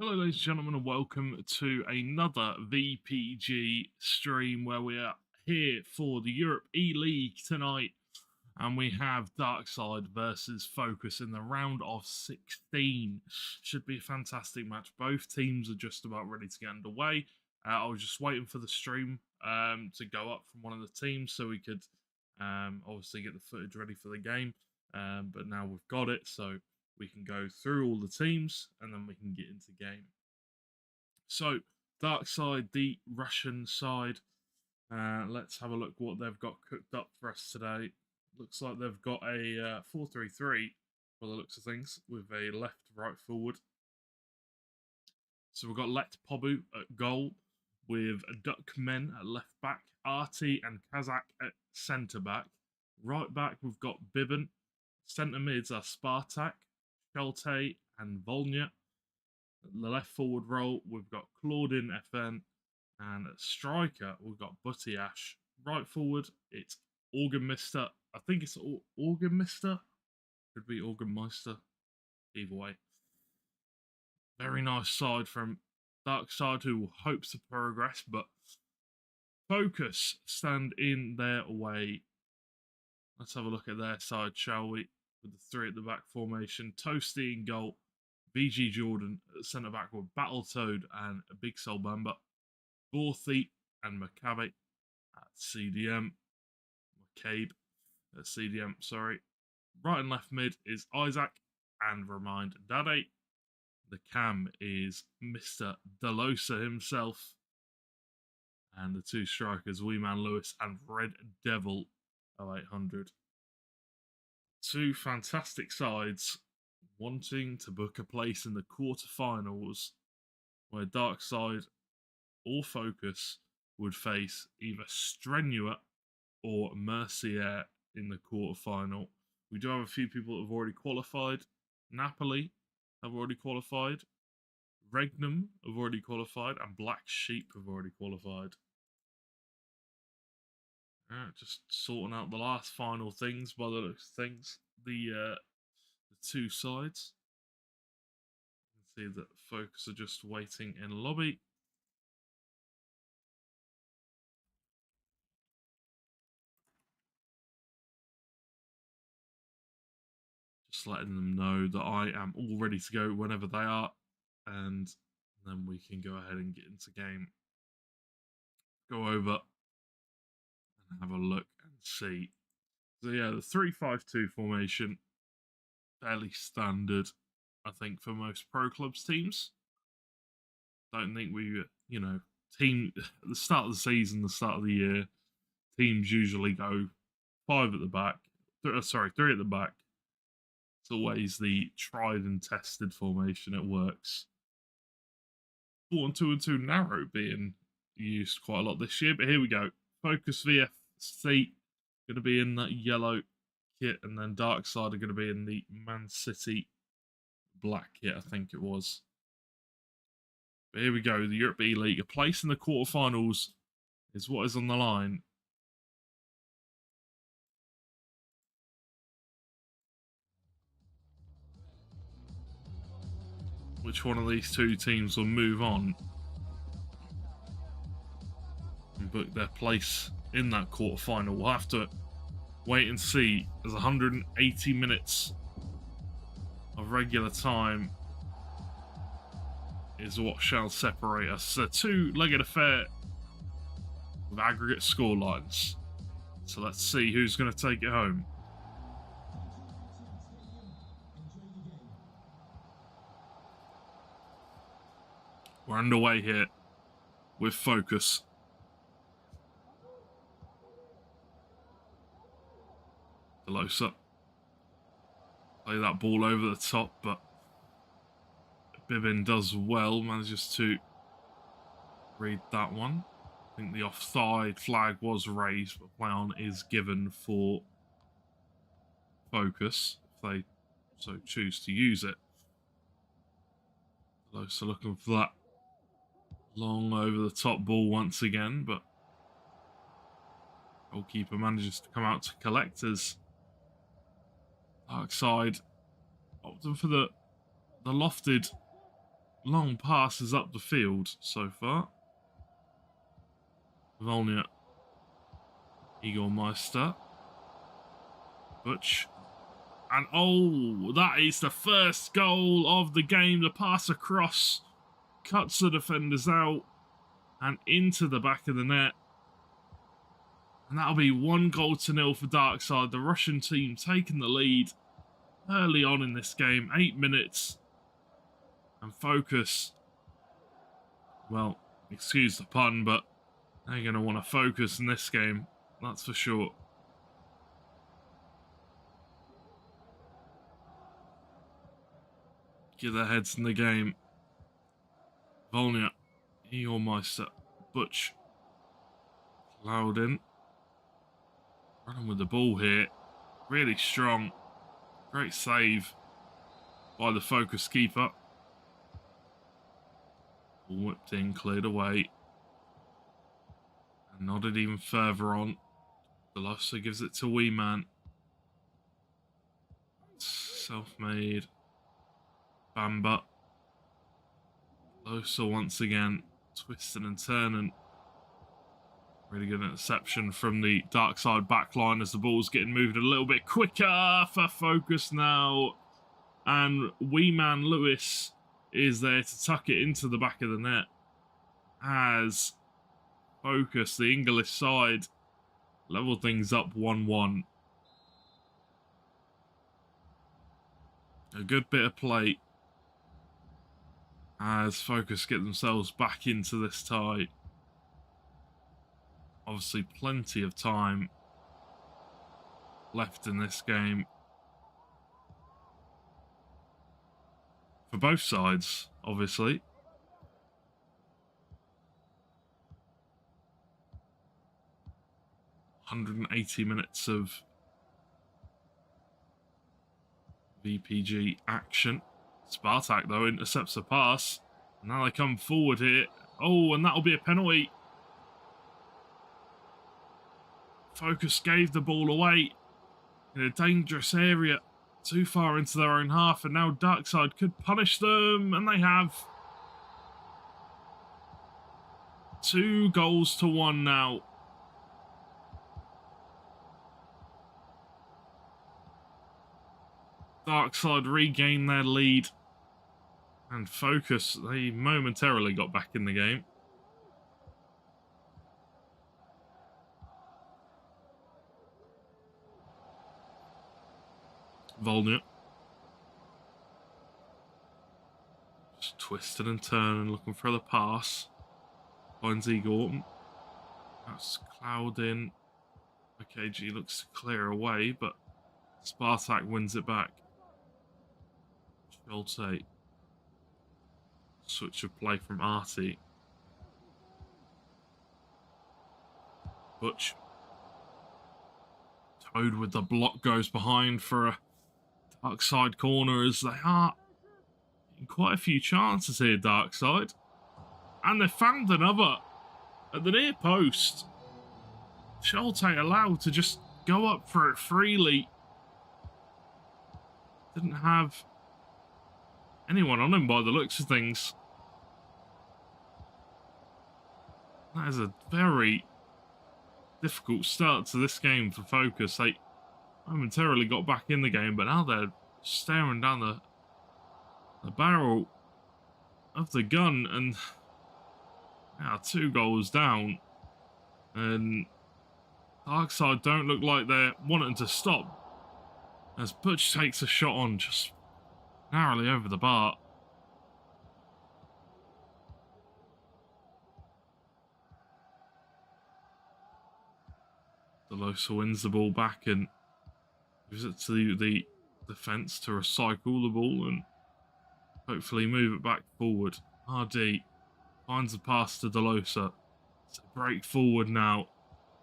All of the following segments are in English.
Hello, ladies and gentlemen, and welcome to another VPG stream where we are here for the Europe eLeague tonight. And we have Darkside versus Focus in the round of 16. Should be a fantastic match. Both teams are just about ready to get underway. I was just waiting for the stream to go up from one of the teams so we could obviously get the footage ready for the game. But now we've got it, so we can go through all the teams and then we can get into game. So, Darkside, the Russian side. Let's have a look what they've got cooked up for us today. Looks like they've got a 4-3-3 by the looks of things with a left-right forward. So we've got Let Pobu at goal with Duckmen at left back, Arty and Kazakh at centre back. Right back we've got Bibin. Centre mids are Spartak, Schulte and Volnya. At the left forward role we've got Claudin FN, and at striker we've got Buttiash. Right forward it's Organmister. I think it's Organmister. Could be Organmeister. Either way. Very nice side from Darkside, who hopes to progress, but Focus stand in their way. Let's have a look at their side, shall we? With the three at the back formation. Toasty in goal. BG Jordan at centre back with Battletoad and Big Soul Bamba. Borthy and Maccabi at CDM. McCabe at CDM, sorry. Right and left mid is Isaac and Remind Dade. The cam is Mr. Delosa himself. And the two strikers, Wee Man Lewis and Red Devil 0800. Two fantastic sides wanting to book a place in the quarterfinals, where Darkside or Focus would face either Strenua or Mercier in the quarterfinal. We do have a few people that have already qualified. Napoli have already qualified. Regnum have already qualified, and Black Sheep have already qualified. Just sorting out the last final things by the looks of things. The two sides. You can see that Focus are just waiting in lobby. Just letting them know that I am all ready to go whenever they are, and then we can go ahead and get into game. Go over and have a look and see. So yeah, the 3-5-2 formation, fairly standard, I think, for most pro clubs teams. Don't think we, team at the start of the season, the start of the year, teams usually go 5 at the back. 3 at the back. It's always the tried and tested formation. It works. 4-2-2 narrow being used quite a lot this year, but here we go. Focus VFC going to be in that yellow kit, and then Darkside are going to be in the Man City black kit, I think it was. But here we go, the Europe eLeague. A place in the quarterfinals is what is on the line. Which one of these two teams will move on and book their place in that quarterfinal? We'll have to wait and see. There's 180 minutes of regular time is what shall separate us. It's a two-legged affair with aggregate score lines. So let's see who's going to take it home. We're underway here with Focus. Delosa. Play that ball over the top, but Bibin does well, manages to read that one. I think the offside flag was raised, but play on is given for Focus if they so choose to use it. Delosa looking for that long over the top ball once again, but goalkeeper manages to come out to collect as Darkside opting for the lofted long passes up the field so far. Volnia, Igor Meister, Butch, and oh, that is the first goal of the game. The pass across cuts the defenders out and into the back of the net. And that'll be 1-0 for Darkside. The Russian team taking the lead early on in this game. 8 minutes. And Focus, well, excuse the pun, but they're going to want to focus in this game. That's for sure. Get their heads in the game. Volnia, Igor Meister, Butch, Loudon. Running with the ball here. Really strong. Great save by the Focus keeper. Ball whipped in, cleared away. And nodded even further on. Delosa gives it to Weeman. Self-made. Bamba. Delosa once again. Twisting and turning. Really good interception from the Darkside backline as the ball's getting moved a little bit quicker for Focus now. And Weeman Lewis is there to tuck it into the back of the net as Focus, the English side, level things up 1-1. A good bit of play as Focus get themselves back into this tie. Obviously plenty of time left in this game for both sides, obviously. $180 minutes of VPG action. Spartak, though, intercepts the pass. Now they come forward here. Oh, and that'll be a penalty. Focus gave the ball away in a dangerous area, too far into their own half, and now Darkside could punish them, and they have. 2-1 now. Darkside regain their lead, and Focus, they momentarily got back in the game. Volnia. Just twisted and turning, looking for the pass. Finds Igor. That's Cloudin. OKG looks to clear away, but Spartak wins it back. Schulte. Switch of play from Artie. Butch. Toad with the block goes behind for a Darkside corner as they are in quite a few chances here, Darkside. And they found another at the near post. Schulte allowed to just go up for it freely. Didn't have anyone on him by the looks of things. That is a very difficult start to this game for Focus. They momentarily got back in the game, but now they're staring down the barrel of the gun, and now 2 goals down. And Darkside don't look like they're wanting to stop as Butch takes a shot on just narrowly over the bar. Delosa wins the ball back and gives it to the defence to recycle the ball and hopefully move it back forward. RD finds the pass to Delosa. It's a break forward now.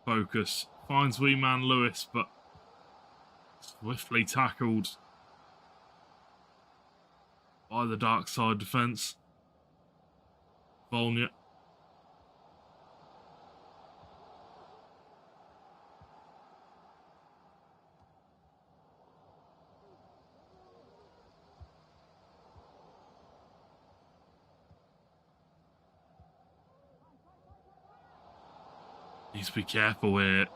Focus finds Weeman Lewis, but swiftly tackled by the Darkside defence. Volnia. Needs to be careful here.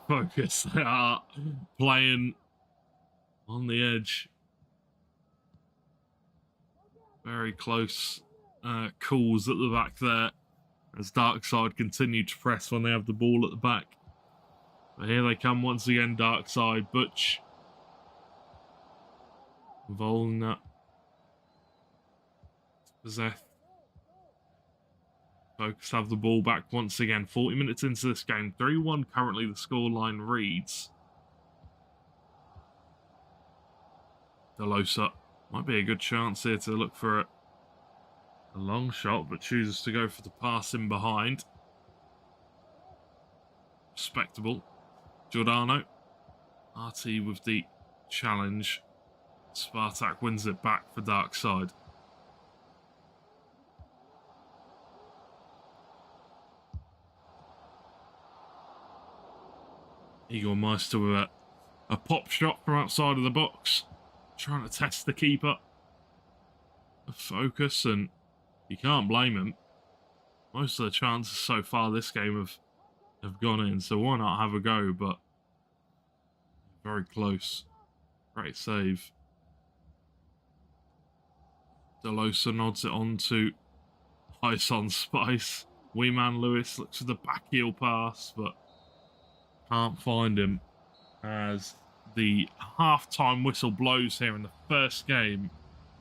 Focus. They are playing on the edge. Very close calls at the back there as Darkside continue to press when they have the ball at the back. But here they come once again, Darkside. Butch. Volna. Zeth. Focus have the ball back once again. 40 minutes into this game. 3-1 currently the scoreline reads. Delosa. Might be a good chance here to look for a long shot, but chooses to go for the pass in behind. Respectable. Giordano. RT with the challenge. Spartak wins it back for Darkside. Igor Meister with a pop shot from outside of the box. Trying to test the keeper. Focus, and you can't blame him. Most of the chances so far this game have gone in, so why not have a go, but very close. Great save. Delosa nods it on to Ice on Spice. Weeman Lewis looks for the back heel pass, but can't find him as the half-time whistle blows here in the first game.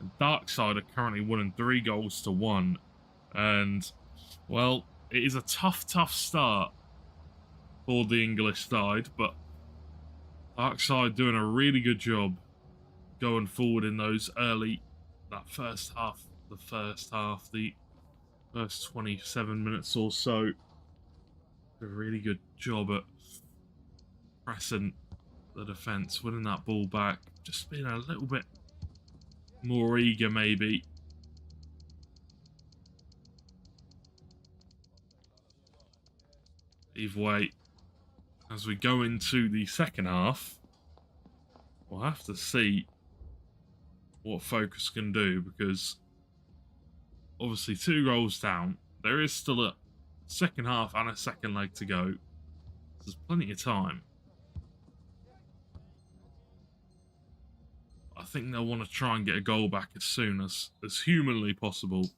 And Darkside are currently winning 3-1. And, well, it is a tough start for the English side, but Darkside doing a really good job going forward in those the first 27 minutes or so. A really good job at pressing the defence, winning that ball back, just being a little bit more eager maybe. Either way, as we go into the second half, we'll have to see what Focus can do, because obviously 2 goals down, there is still a second half and a second leg to go. There's plenty of time. I think they'll want to try and get a goal back as soon as humanly possible.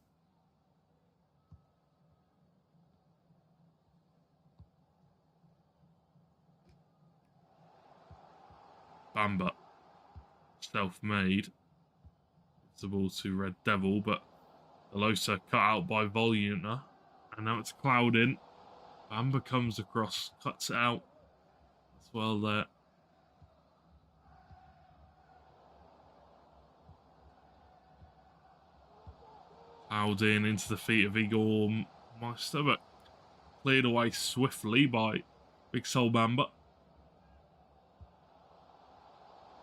Bamba. Self-made. It's the ball to Red Devil, but Delosa cut out by Voluna. And now it's Cloudin. Bamba comes across, cuts it out as well there. Cloudin into the feet of Igor Meister, but cleared away swiftly by Big Soul Bamba.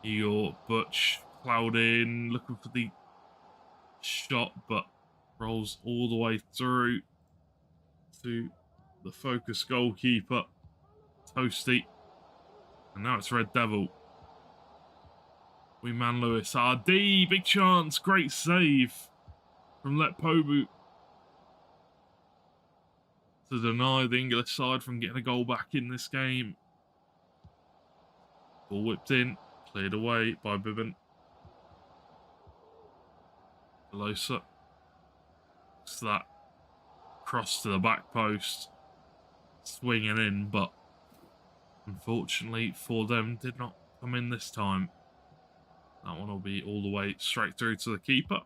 Igor, Butch, Cloudin looking for the shot, but rolls all the way through to the Focus goalkeeper, Toasty. And now it's Red Devil. Weeman Lewis, RD, big chance, great save from Letpobu to deny the English side from getting a goal back in this game. Ball whipped in, cleared away by Bibbin. Delosa. So that cross to the back post, swinging in, but unfortunately for them did not come in this time. That one will be all the way straight through to the keeper.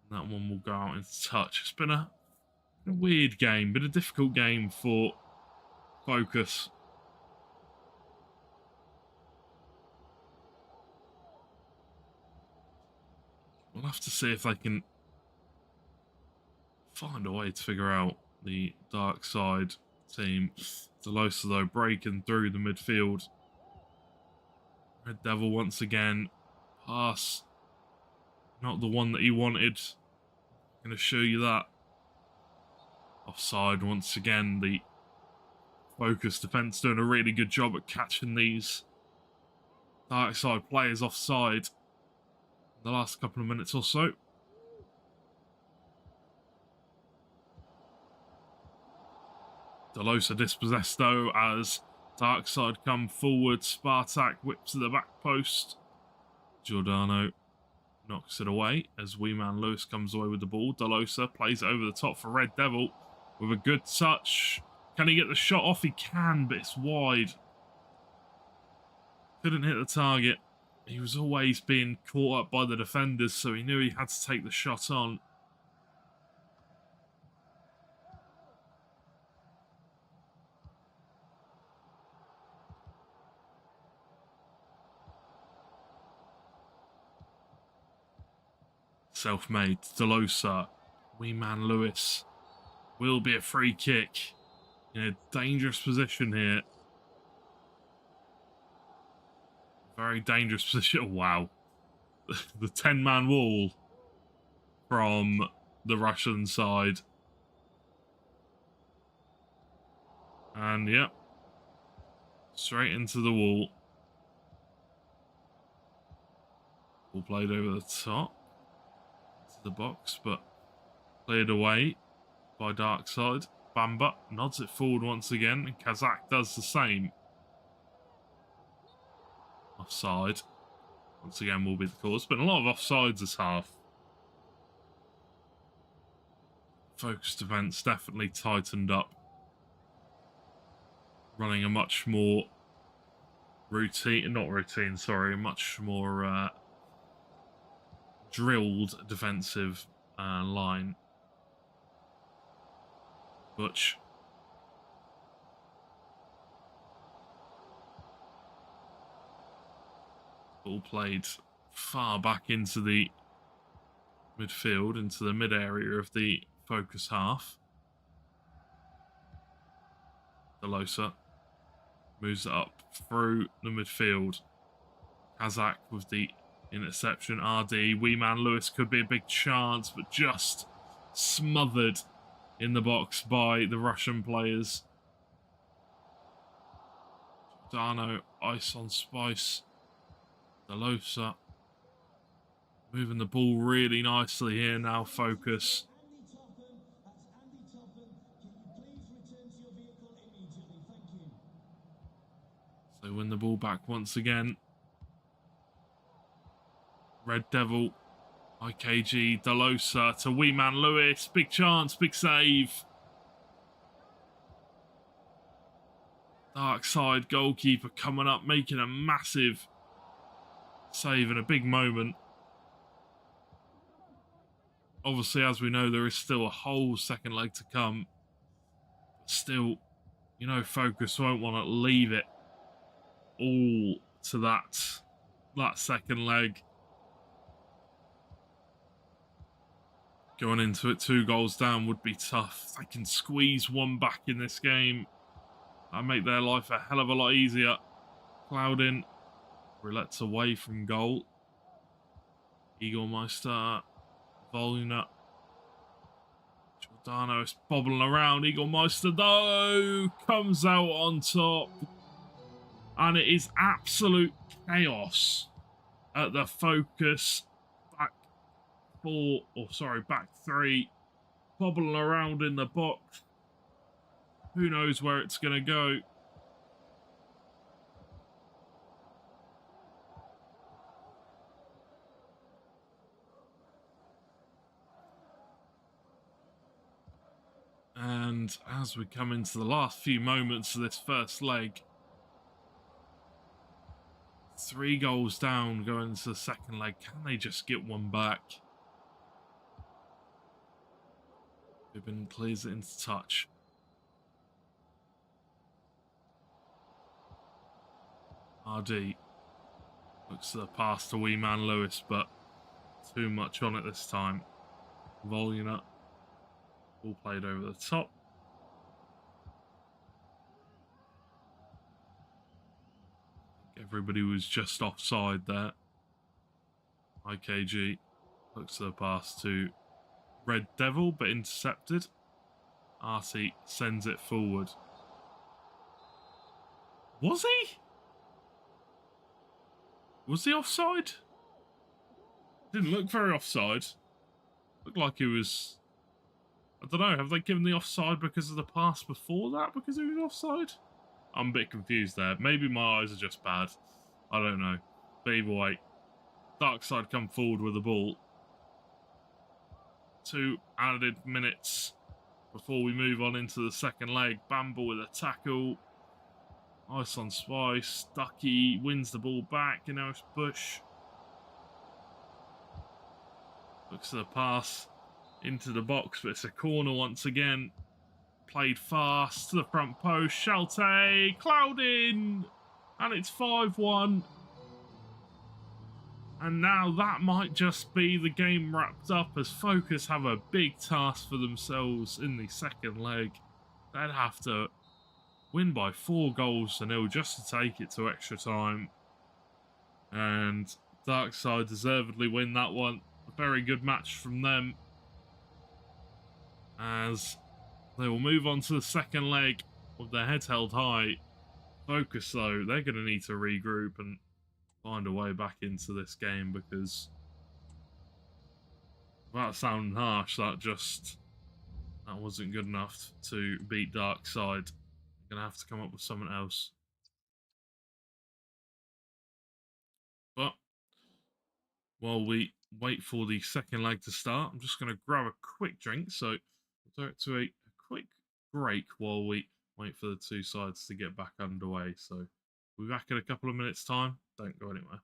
That one will go out into touch. It's been a weird game, been a difficult game for Focus. We'll have to see if they can find a way to figure out the Darkside team. Delosa, though, breaking through the midfield. Red Devil once again. Pass. Not the one that he wanted. I'm going to show you that. Offside once again. The Focus defence doing a really good job at catching these Darkside players offside the last couple of minutes or so. Delosa dispossessed though as Darkside come forward. Spartak whips to the back post. Giordano knocks it away as Wee Man Lewis comes away with the ball. Delosa plays it over the top for Red Devil with a good touch. Can he get the shot off? He can, but it's wide. Couldn't hit the target. He was always being caught up by the defenders, so he knew he had to take the shot on. Self-made. Delosa. Wee Man Lewis. Will be a free kick. In a dangerous position here. Very dangerous position. Oh, wow. The 10-man wall from the Russian side. And, yep. Straight into the wall. Ball played over the top. To the box, but cleared away by Darkside. Bamba nods it forward once again, and Kazakh does the same. Offside. Once again will be the cause. But a lot of offsides this half. Focus defence definitely tightened up. Running a much more much more drilled defensive line. Butch. Ball played far back into the midfield, into the mid area of the focus half. Delosa moves it up through the midfield. Kazakh with the interception. RD. Wee Man Lewis could be a big chance, but just smothered in the box by the Russian players. Giordano, ice on spice. Delosa moving the ball really nicely here now. Focus. So win the ball back once again. Red Devil, IKG, Delosa to Wee Man Lewis. Big chance, big save. Darkside goalkeeper coming up, making a massive save in a big moment. Obviously, as we know, there is still a whole second leg to come. But still, you know, Focus won't want to leave it all to that second leg. Going into it 2 goals down would be tough. They can squeeze one back in this game and make their life a hell of a lot easier. Cloudin, roulette's away from goal. Eaglemeister, Volna. Giordano is bobbling around. Eaglemeister, though, comes out on top. And it is absolute chaos at the Focus back 3, bobbling around in the box. Who knows where it's going to go? And as we come into the last few moments of this first leg, 3 goals down going into the second leg. Can they just get one back? Bibbin clears it into touch. RD looks to the pass to Wee Man Lewis, but too much on it this time. Volna, ball played over the top. Everybody was just offside there. IKG looks to the pass to Red Devil, but intercepted. RT sends it forward. Was he? Was he offside? Didn't look very offside. Looked like he was I don't know, have they given the offside because of the pass before that because it was offside? I'm a bit confused there. Maybe my eyes are just bad. I don't know. But either way, Darkside come forward with the ball. 2 added minutes before we move on into the second leg. Bamble with a tackle. Ice on Spice. Ducky wins the ball back. You know, it's Bush. Looks at the pass into the box, but it's a corner once again. Played fast to the front post. Shalte, Cloudin, and it's 5-1. And now that might just be the game wrapped up, as Focus have a big task for themselves in the second leg. They'd have to win by 4-0 just to take it to extra time. And Darkside deservedly win that one. A very good match from them, as they will move on to the second leg with their heads held high. Focus, though, they're going to need to regroup and find a way back into this game, because without sounding harsh, that wasn't good enough to beat Darkside. They're going to have to come up with something else. But while we wait for the second leg to start, I'm just going to grab a quick drink. So we'll go to a quick break while we wait for the two sides to get back underway. So we'll be back in a couple of minutes' time. Don't go anywhere.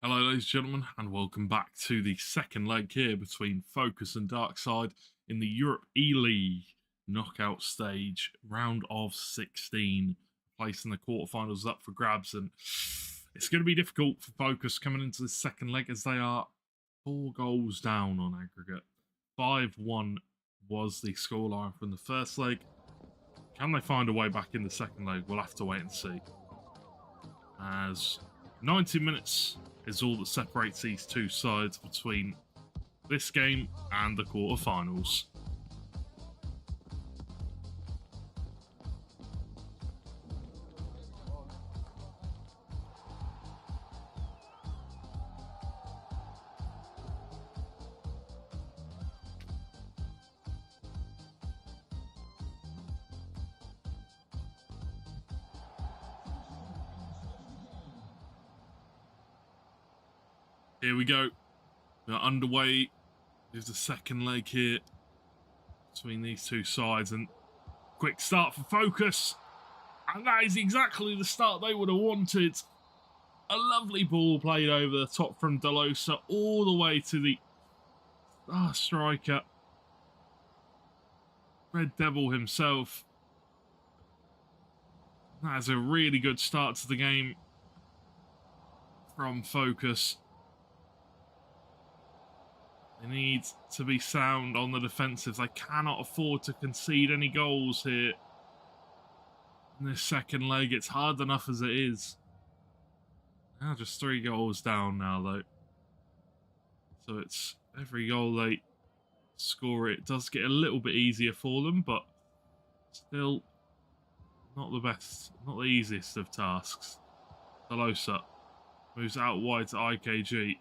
Hello ladies and gentlemen, and welcome back to the second leg here between Focus and Darkside in the Europe eLeague knockout stage, round of 16. Placing the quarterfinals up for grabs, and it's going to be difficult for Focus coming into the second leg, as they are 4 goals down on aggregate. 5-1 was the scoreline from the first leg. Can they find a way back in the second leg? We'll have to wait and see, as 90 minutes is all that separates these two sides between this game and the quarterfinals. Here we go. We're underway with the second leg here between these two sides, and quick start for Focus, and that is exactly the start they would have wanted. A lovely ball played over the top from Delosa all the way to the striker. Red Devil himself. That is a really good start to the game from Focus. They need to be sound on the defensive. They cannot afford to concede any goals here in this second leg. It's hard enough as it is. Now just 3 goals down now, though. So it's every goal they score, it does get a little bit easier for them, but still not the best, not the easiest of tasks. Delosa moves out wide to IKG.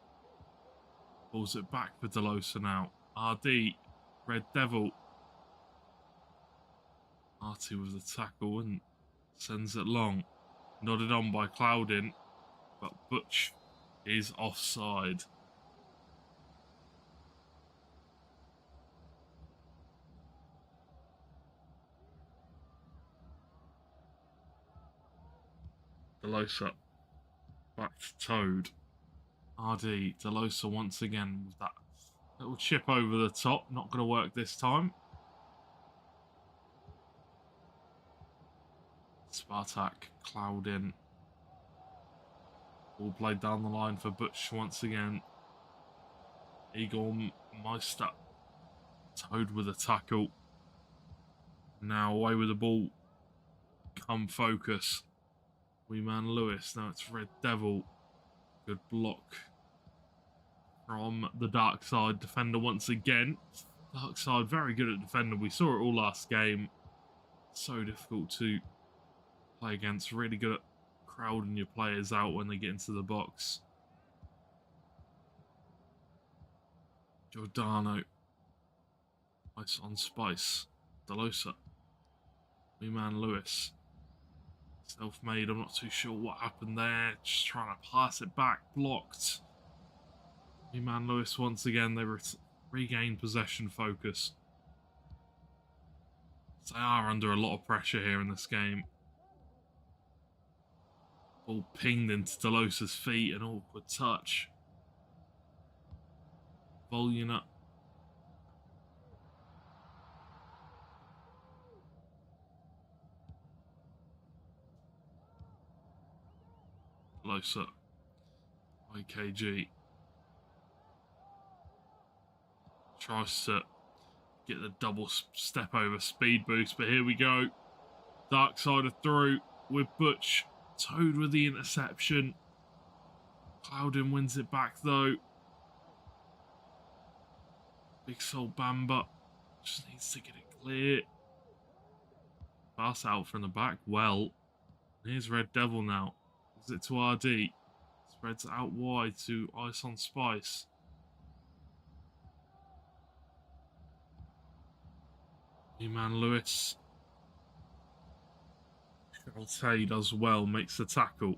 Pulls it back for Delosa now. RD, Red Devil. Artie with the tackle and sends it long. Nodded on by Cloudin, but Butch is offside. Delosa back to Toad. RD, Delosa once again with that little chip over the top. Not going to work this time. Spartak, Cloudin. All played down the line for Butch once again. Igor Meister. Toad with a tackle. Now away with the ball. Come Focus. Wee Man Lewis. Now it's Red Devil. Good block from the Darkside defender once again. Darkside very good at defending. We saw it all last game. So difficult to play against. Really good at crowding your players out when they get into the box. Giordano. Ice on Spice. Delosa. Wee Man Lewis. Self-made, I'm not too sure what happened there. Just trying to pass it back. Blocked. Wee Man Lewis once again. They regain possession Focus. They are under a lot of pressure here in this game. Ball pinged into Delosa's feet. An awkward touch. Voluna. Delosa. IKG. Tries to get the double step over speed boost, but here we go. Darkside through with Butch. Toad with the interception. Cloudin wins it back though. Big Soul Bamba just needs to get it clear. Pass out from the back. Well, here's Red Devil now. Gives it to RD. Spreads it out wide to Ice on Spice. Wee Man Lewis. Sheltay does well, makes the tackle.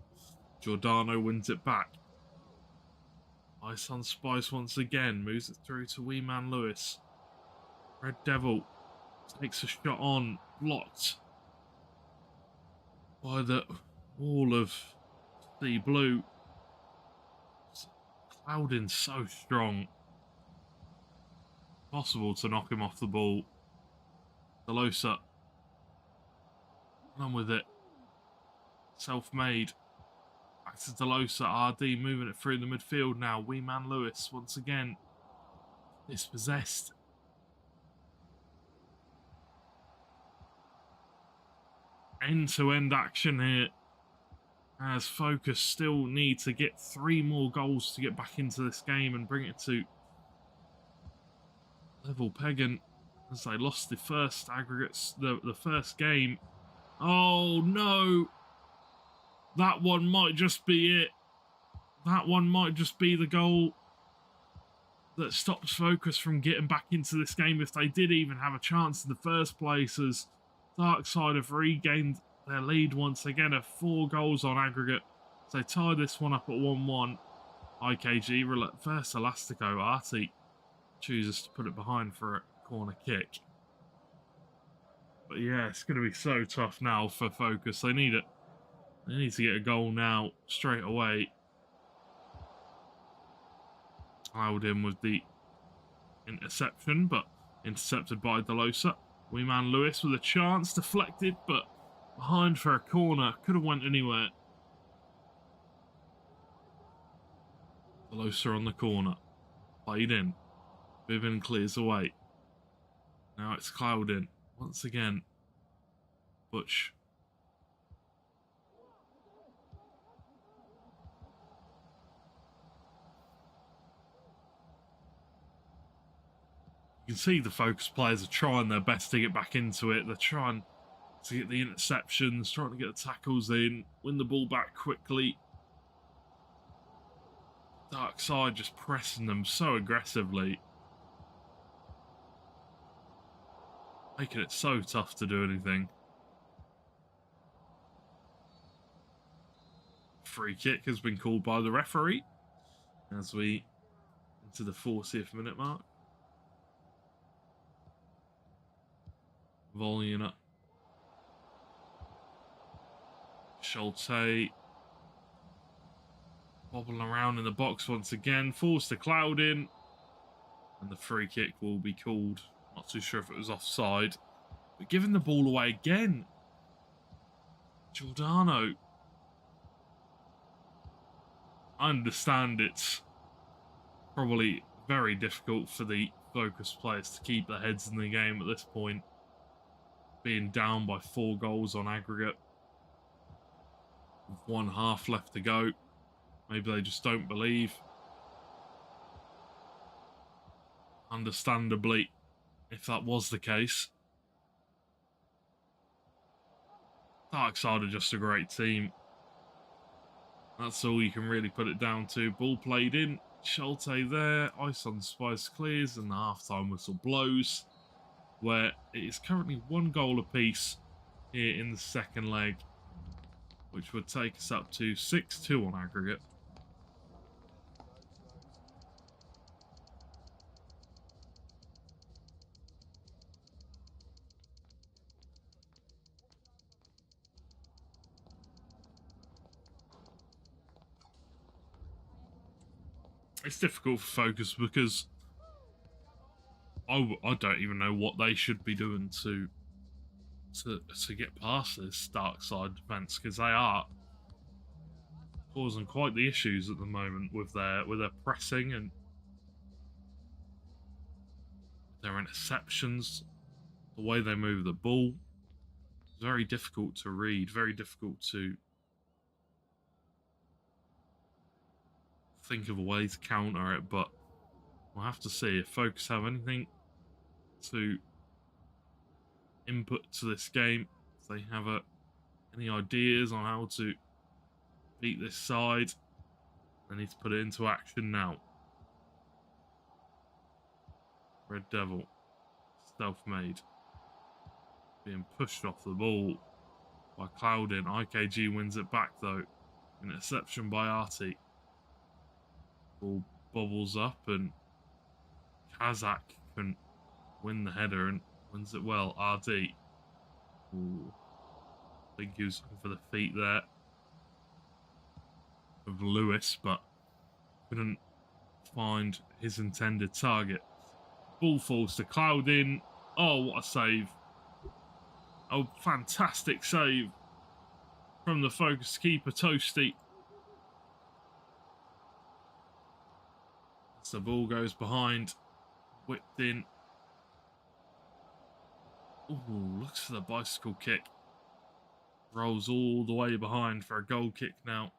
Giordano wins it back. Ice on Spice once again, moves it through to Wee Man Lewis. Red Devil takes a shot on, blocked by the wall of the blue. Cloudin so strong. Possible to knock him off the ball. Delosa. Run with it. Self-made. Back to Delosa. RD moving it through the midfield now. Wee Man Lewis once again. Dispossessed. End-to-end action here. As Focus still need to get 3 more goals to get back into this game and bring it to level pegging, as they lost the first aggregates, the first game. Oh no! That one might just be it. That one might just be the goal that stops Focus from getting back into this game if they did even have a chance in the first place, as Darkside have regained their lead once again of 4 goals on aggregate. So they tie this one up at 1-1. IKG reverse Elastico. Artie chooses to put it behind for a corner kick. But yeah, it's going to be so tough now for Focus. They need it. They need to get a goal now, straight away. Allowed in with the interception, but intercepted by Delosa. Wee man Lewis with a chance, deflected, but behind for a corner. Could have went anywhere. Velosa on the corner. Played in. Vivian clears away. Now it's Cloudin. Once again. Butch. You can see the focus players are trying their best to get back into it. They're trying to get the interceptions, trying to get the tackles in, win the ball back quickly. Darkside just pressing them so aggressively. Making it so tough to do anything. Free kick has been called by the referee as we into the 40th minute mark. Volleying up. Schulte wobbling around in the box once again, forced the cloud in, and the free kick will be called. Not too sure if it was offside, but giving the ball away again. Giordano. I understand it's probably very difficult for the focused players to keep their heads in the game at this point, being down by 4 goals on aggregate. With 1 half left to go. Maybe they just don't believe. Understandably, if that was the case. Darkside are just a great team. That's all you can really put it down to. Ball played in. Schulte there. Ice on Spice clears and the half-time whistle blows. Where it is currently 1 goal apiece here in the second leg, which would take us up to 6-2 on aggregate. It's difficult for focus because I don't even know what they should be doing to get past this Darkside defense, because they are causing quite the issues at the moment with their pressing and their interceptions, the way they move the ball. It's very difficult to read, very difficult to think of a way to counter it, but we'll have to see if Focus have anything to input to this game. If they have any ideas on how to beat this side, they need to put it into action now. Red Devil, self-made, being pushed off the ball by Cloudin. IKG wins it back though. Interception by Artie. Ball bobbles up and Kazak can win the header and wins it well. RD. Ooh. I think he was looking for the feet there of Lewis, but couldn't find his intended target. Ball falls to Cloudin. Oh, what a save. A fantastic save from the focus keeper, Toasty. As the ball goes behind, whipped in. Ooh, looks for the bicycle kick. Rolls all the way behind for a goal kick now.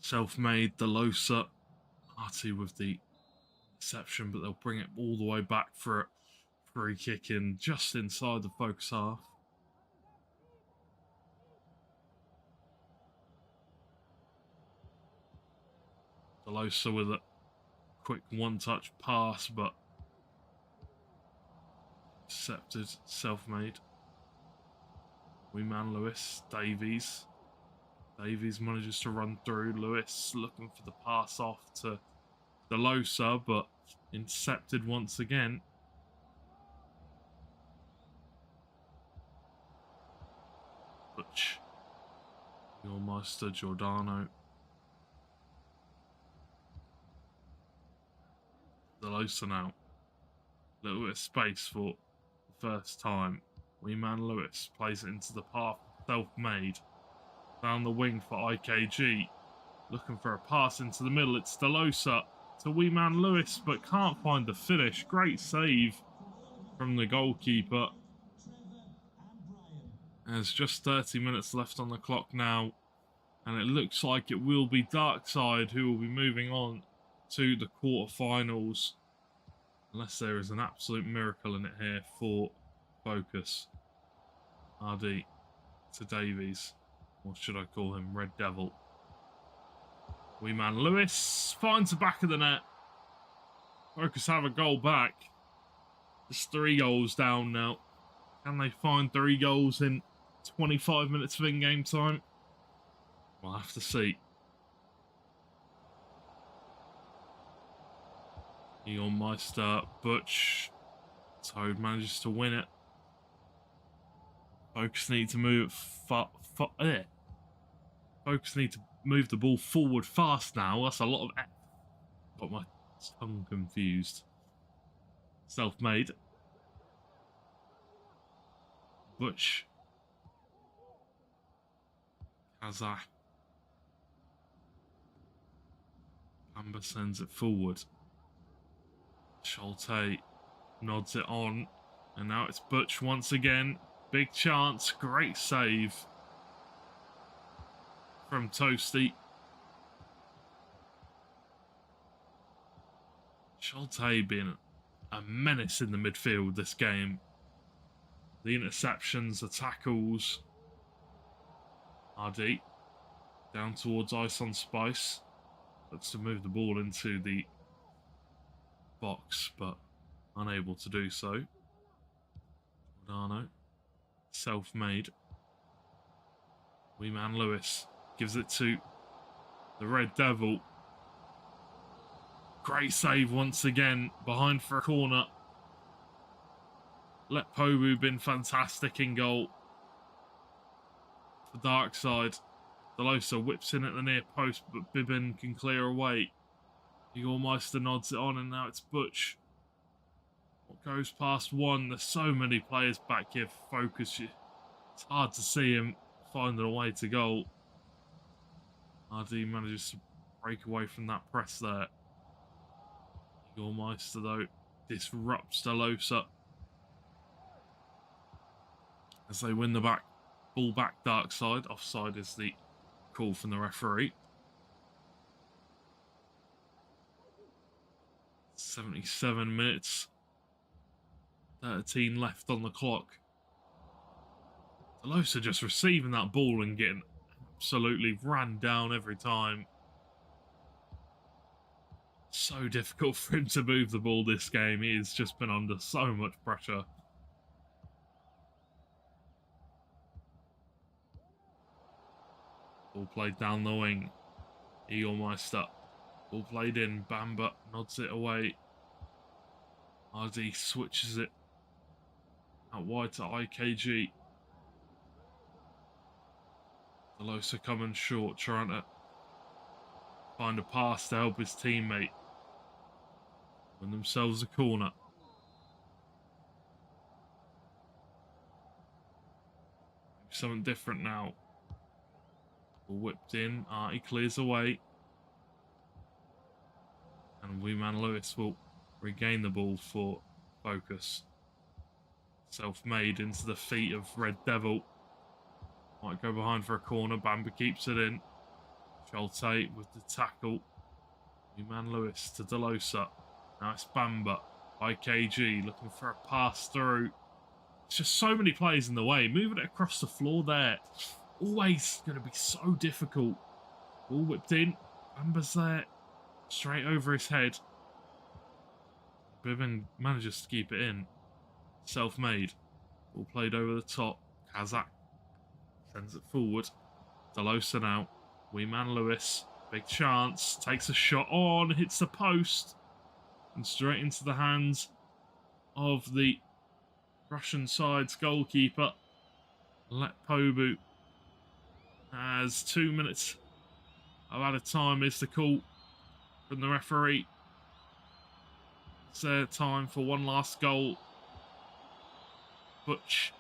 Self-made, Delosa. Artie with the interception, but they'll bring it all the way back for a free kick in just inside the focus half. Delosa with a quick one-touch pass, but intercepted, self-made. Wee man Lewis, Davies. Davies manages to run through. Lewis looking for the pass off to Delosa, but intercepted once again. Butch. Yormeister, Giordano. Delosa now. A little bit of space for the first time. Wee Man Lewis plays it into the path. Self-made. Down the wing for IKG. Looking for a pass into the middle. It's Delosa to Wee Man Lewis, but can't find the finish. Great save from the goalkeeper. There's just 30 minutes left on the clock now. And it looks like it will be Darkside who will be moving on to the quarterfinals. Unless there is an absolute miracle in it here for Focus. RD to Davies. Or should I call him Red Devil? Wee Man Lewis finds the back of the net. Focus have a goal back. It's 3 goals down now. Can they find 3 goals in 25 minutes of in-game time? We'll have to see. Egon Meister, Butch. Toad manages to win it. Focus need to move Focus need to move the ball forward fast now. That's a lot of F. Got my tongue confused. Self-made. Butch. Kazakh. Amber sends it forward. Schulte nods it on. And now it's Butch once again. Big chance. Great save from Toasty. Schulte being a menace in the midfield this game. The interceptions, the tackles. RD down towards Ice on Spice. Looks to move the ball into the box, but unable to do so. Giordano, self-made. Wee Man Lewis gives it to the Red Devil. Great save once again, behind for a corner. Let Pobu been fantastic in goal for Darkside. Delosa whips in at the near post, but Bibbin can clear away. Igor Meister nods it on, and now it's Butch. What goes past one? There's so many players back here for Focus. It's hard to see him finding a way to goal. RD manages to break away from that press there. Igor Meister, though, disrupts Delosa as they win the ball back Darkside. Offside is the call from the referee. 77 minutes. 13 left on the clock. Delosa just receiving that ball and getting absolutely ran down every time. So difficult for him to move the ball this game. He has just been under so much pressure. Ball played down the wing. Igor Meister. Ball played in. Bamba nods it away. RD switches it out wide to IKG. Delosa coming short, trying to find a pass to help his teammate. Win themselves a corner. Something different now. Ball whipped in. Artie clears away. And Wee Man Lewis will regain the ball for Focus. Self-made into the feet of Red Devil. Might go behind for a corner. Bamba keeps it in. Schulte with the tackle. Wee Man Lewis to Delosa. Now it's Bamba. IKG looking for a pass through. It's just so many players in the way. Moving it across the floor there. Always going to be so difficult. Ball whipped in. Bamba's there. Straight over his head. Bibbin manages to keep it in. Self-made. Ball played over the top. Kazakh sends it forward. Delosa now. Wee Man Lewis. Big chance. Takes a shot on. Hits the post. And straight into the hands of the Russian side's goalkeeper. Let Pobu. As 2 minutes of added time is the call from the referee. It's their time for one last goal. Butch.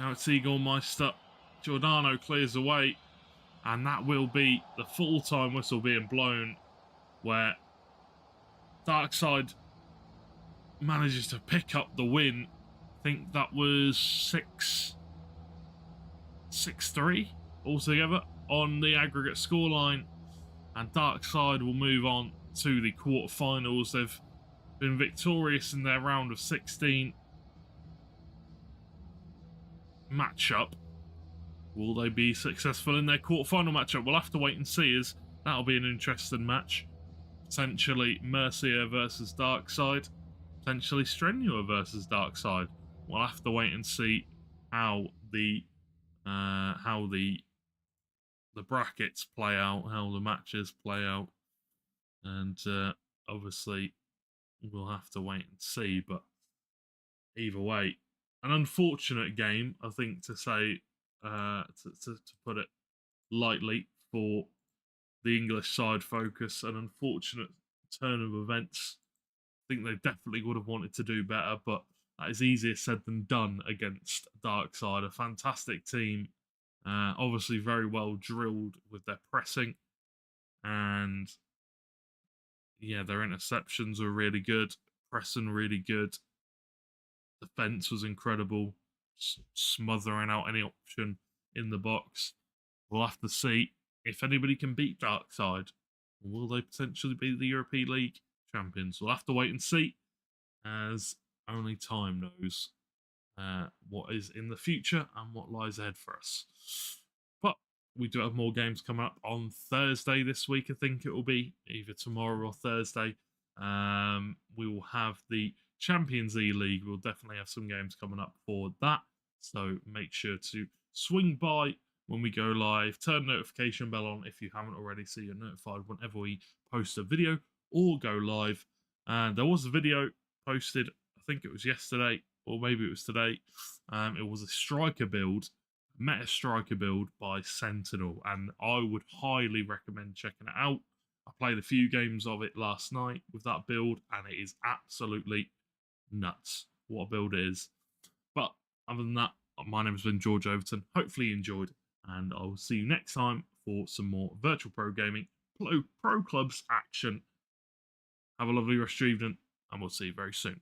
Now it's Eaglemeister. Giordano clears away. And that will be the full-time whistle being blown, where Darkside manages to pick up the win. I think that was 6-3 altogether on the aggregate scoreline. And Darkside will move on to the quarterfinals. They've been victorious in their round of 16 matchup. Will they be successful in their quarterfinal matchup? We'll have to wait and see, as that'll be an interesting match. Potentially Mercia versus Darkside. Potentially Strenua versus Darkside. We'll have to wait and see how the brackets play out, how the matches play out, and obviously we'll have to wait and see. But either way, an unfortunate game, I think, to say, to put it lightly, for the English side focus. An unfortunate turn of events. I think they definitely would have wanted to do better, but that is easier said than done against Darkside. A fantastic team, obviously very well drilled with their pressing, and yeah, their interceptions were really good, pressing really good, defense was incredible, smothering out any option in the box. We'll have to see if anybody can beat Darkside. Will they potentially be the European League champions? We'll have to wait and see, as only time knows what is in the future and what lies ahead for us. But we do have more games coming up on Thursday this week. I think it will be either tomorrow or Thursday. We will have the Champions eLeague. We'll definitely have some games coming up for that. So make sure to swing by when we go live. Turn the notification bell on if you haven't already, so you're notified whenever we post a video or go live. And there was a video posted, I think it was yesterday, or maybe it was today. It was a striker build, meta striker build by Sentinel, and I would highly recommend checking it out. I played a few games of it last night with that build, and it is absolutely nuts what a build it is. But other than that, my name has been George Overton. Hopefully you enjoyed, and I will see you next time for some more Virtual Pro Gaming Pro Clubs action. Have a lovely rest of your evening, and we'll see you very soon.